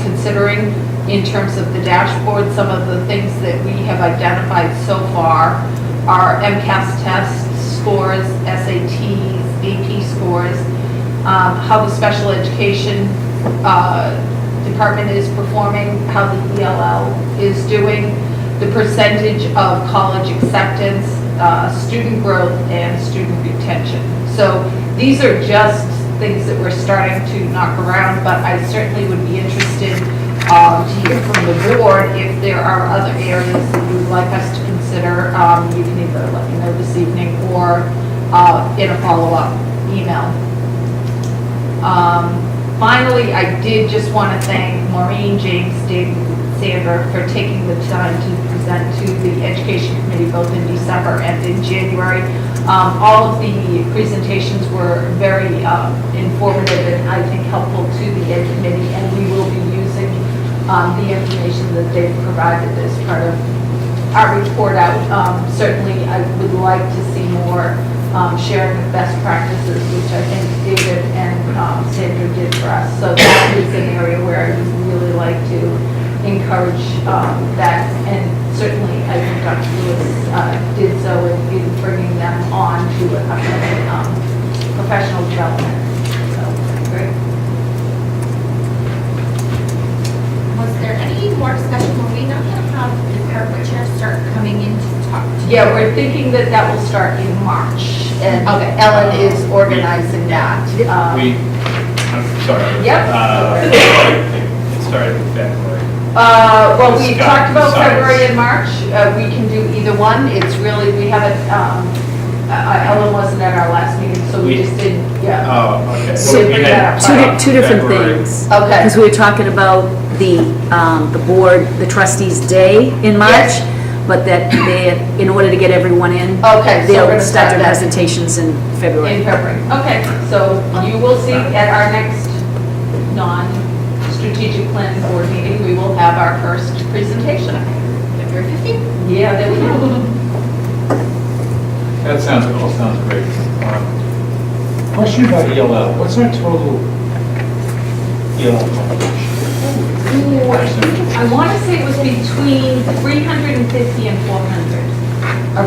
considering in terms of the dashboard. Some of the things that we have identified so far are MCAS test scores, SATs, AP scores, how the special education department is performing, how the ELL is doing, the percentage of college acceptance, student growth, and student retention. So these are just things that we're starting to knock around, but I certainly would be interested to hear from the board if there are other areas that you would like us to consider. You can either let me know this evening or in a follow-up email. Finally, I did just want to thank Maureen, James, David, Sandra for taking the time to present to the Education Committee both in December and in January. All of the presentations were very informative and I think helpful to the Ed Committee, and we will be using the information that they've provided as part of our report out. Certainly, I would like to see more sharing of best practices, which I think David and Sandra did for us. So that is an area where I would really like to encourage that, and certainly, I think Dr. Lewis did so in bringing them on to a professional development. So, great. Was there any more discussion? Were we not going to have the corporate chair start coming in to talk to? Yeah, we're thinking that that will start in March, and Okay. Ellen is organizing that. I'm sorry. Yep. It started in February. Well, we Scott talked about decides. February and March. We can do either one. It's really, we haven't, Ellen wasn't at our last meeting, so we We- just didn't, yeah. Oh, okay. So we bring that up. Two different February. things. Okay. Because we were talking about the board, the trustees' day in March, Yes. but that they, in order to get everyone in, Okay, so we're they'll gonna start start their that presentations in February. in February. Okay, so you will see at our next non-strategic planning board meeting, we will have our first presentation. February 15th? Yeah, there we go. That sounds great. Question about ELL, what's our total ELL population? Ooh, I want to say it was between 350 and 400,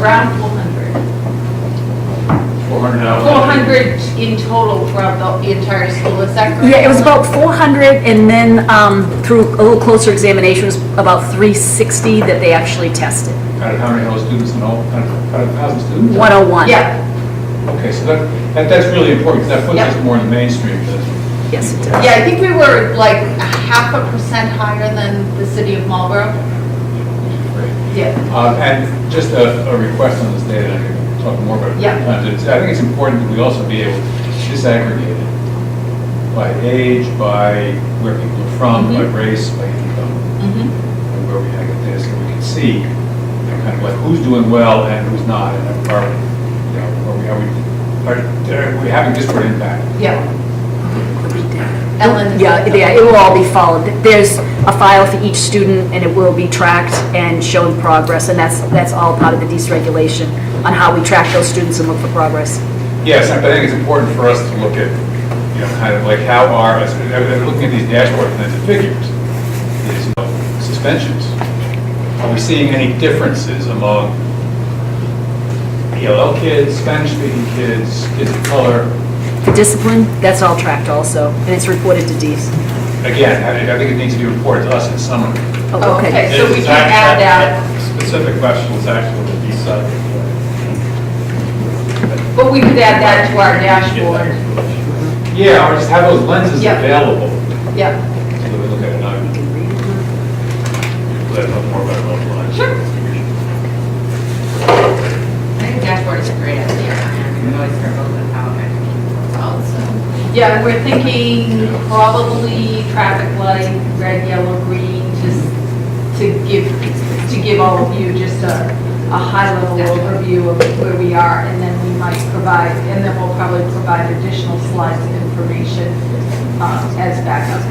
around 400. 400 now? 400 in total throughout the entire school, is that correct? Yeah, it was about 400, and then through a little closer examination, it was about 360 that they actually tested. Out of how many of those students and all, out of 1,000 students? 101. Yeah, Okay, so that's really important, because that puts us Yep. more in the mainstream. Yes, it does. yeah, I think we were like 0.5% higher than the city of Marlboro. Great. Yeah. And just a request on this data, and I can talk more about it. Yeah. I think it's important that we also be able to disaggregate it by age, by where people are from, by race, by income, Mhm. and where we have it there, so we can see, kind of like who's doing well and who's not, and are we having disparate impact? Yeah. Ellen? Yeah, it will all be followed. There's a file for each student, and it will be tracked and shown progress, and that's all part of the desregulation on how we track those students and look for progress. Yes, but I think it's important for us to look at, kind of like how looking at these dashboard kinds of figures, is, suspensions. Are we seeing any differences among ELL kids, Spanish-speaking kids, kids of color? Discipline, that's all tracked also, and it's reported to D's. Again, I think it needs to be reported to us in summary. Oh, Okay, so we It's can add that, Specific questions actually to be said. but we could add that to our dashboard. Yeah, or just have those lenses Yep. available, Yeah. so that we look at it now. Let us know more about local lines. Sure. I think dashboard is a great idea. We always hear about how it results. Yeah, we're thinking probably traffic light, red, yellow, green, just to give all of you just a high-level overview of where we are, and then we might provide, and then we'll probably provide additional slides of information as backup.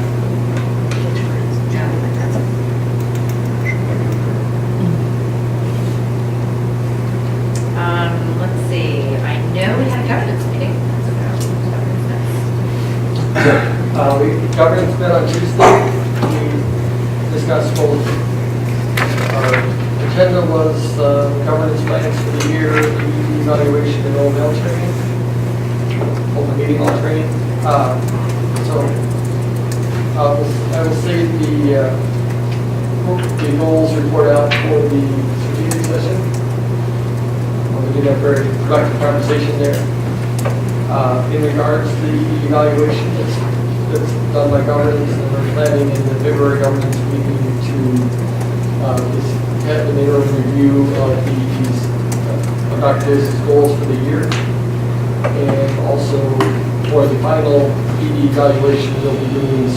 Let's see, I know we had a governance meeting. Governance met on Tuesday. We discussed both. Our agenda was governance plans for the year, the evaluation and OML training, open meeting law training. I will say the goals report out for the strategic session. We did have a very productive conversation there. In regards to the evaluation that's done by governance, and we're planning in the February governance meeting to just have an interim review of Dr. Lewis's goals for the year. And also for the final ED evaluation, we'll be doing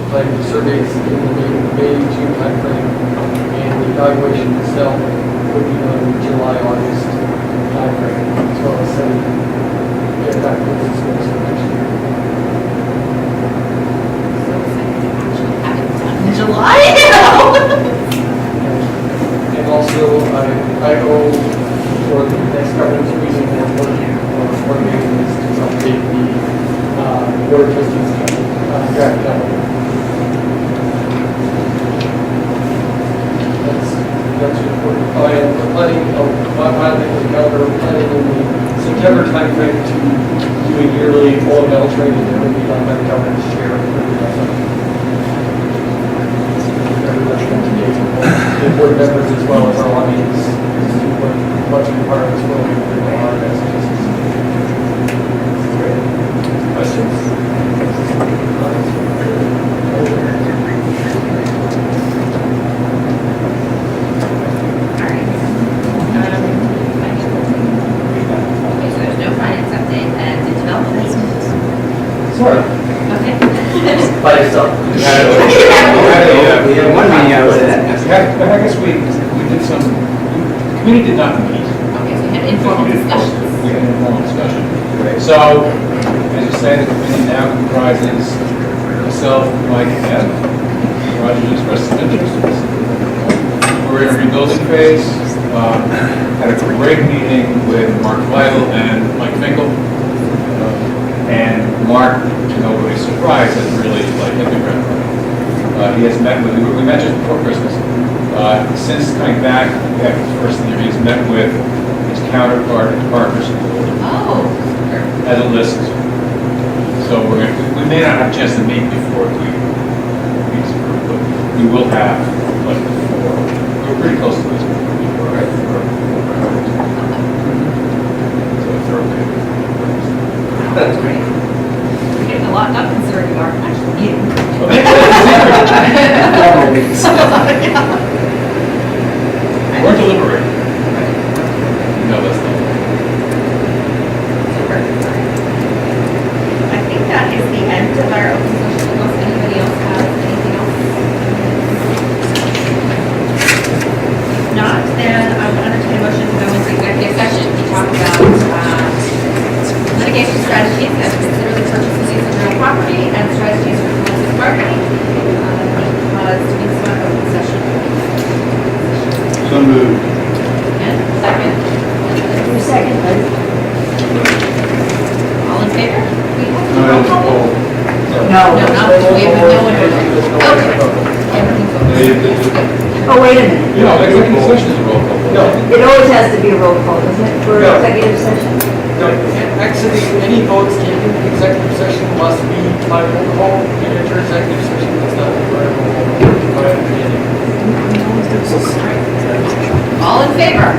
planning the surveys in the May-June timeframe. And the evaluation itself will be done in July, August timeframe, as well as get Dr. Lewis's goals for next year. In July? And also, I go for the next governance meeting and board meeting is to update the board of trustees draft calendar. That's the board members as well as our audience, what much of a part of this will be for our messages. Questions? Okay, so there's no finance update and the development. Sort of. Okay. By yourself. We had a, We had one meeting I was at. I guess we did some, the committee did not meet. Okay, so we had informal discussions. We had an informal discussion. So, as you say, the committee now comprises myself, Mike, and Ed. Roger expressed some interest. We're in a rebuilding phase. Had a great meeting with Mark Lytle and Mike Finkel. And Mark, to nobody's surprise, has really hit the ground running. He has met with, we met just before Christmas. Since coming back after the first year, he's met with his counterpart at Parker School Oh. as a list. So we may not have a chance to meet before we meet, but we will have like four. We're pretty close to this. So it's okay. That's great. We're getting a lot done considering you aren't actually meeting. We're deliberating. No, that's not. Super. I think that is the end of our open session unless anybody else has anything else. If not, then I will entertain a motion to go into executive session to talk about litigation strategies and consider the purchase and use of real property and strategies for collective bargaining because to be spent open session. So moved. And second? Second. All in favor? We have to No, roll it's call? all- No, not, we have no one. Okay. Everything's okay. Oh, wait a minute. You know, executive session is a roll call. No. It always has to be a roll call, doesn't it, for No. executive session? No, actually, any votes taken in executive session must be by roll call, and enter executive session, that's not by roll call, my understanding. All in favor?